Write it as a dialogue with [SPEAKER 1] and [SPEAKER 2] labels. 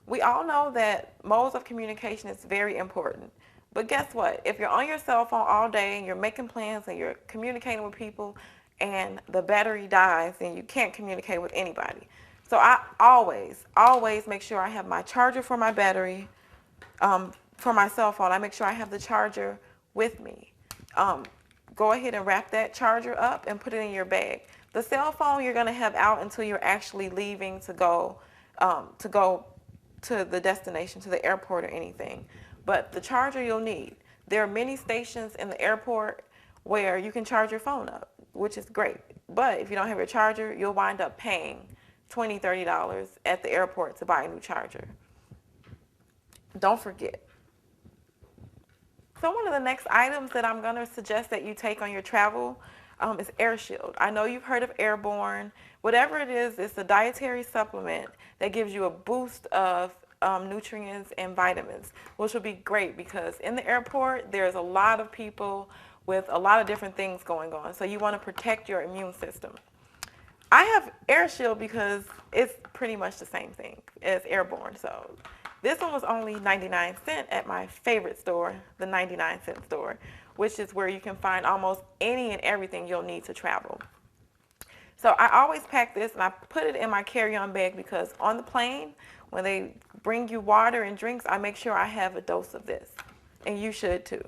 [SPEAKER 1] We all know that modes of communication is very important. But guess what? If you're on your cell phone all day and you're making plans and you're communicating with people and the battery dies, then you can't communicate with anybody. So I always make sure I have my charger for my battery, for my cell phone. I make sure I have the charger with me. Um, Go ahead and wrap that charger up and put it in your bag. The cell phone you're going to have out until you're actually leaving to go to the destination, to the airport or anything. But the charger you'll need. There are many stations in the airport where you can charge your phone up, which is great. But if you don't have your charger, you'll wind up paying $20, $30 at the airport to buy a new charger. Don't forget. So one of the next items that I'm going to suggest that you take on your travel is Air Shield. I know you've heard of Airborne. Whatever it is, it's a dietary supplement that gives you a boost of nutrients and vitamins, which will be great because in the airport, there's a lot of people with a lot of different things going on. So you want to protect your immune system. I have Air Shield because it's pretty much the same thing as Airborne. So this one was only 99 cents at my favorite store, the 99 cent store, which is where you can find almost any and everything you'll need to travel. So I always pack this and I put it in my carry-on bag because on the plane, when they bring you water and drinks, I make sure I have a dose of this. And you should too.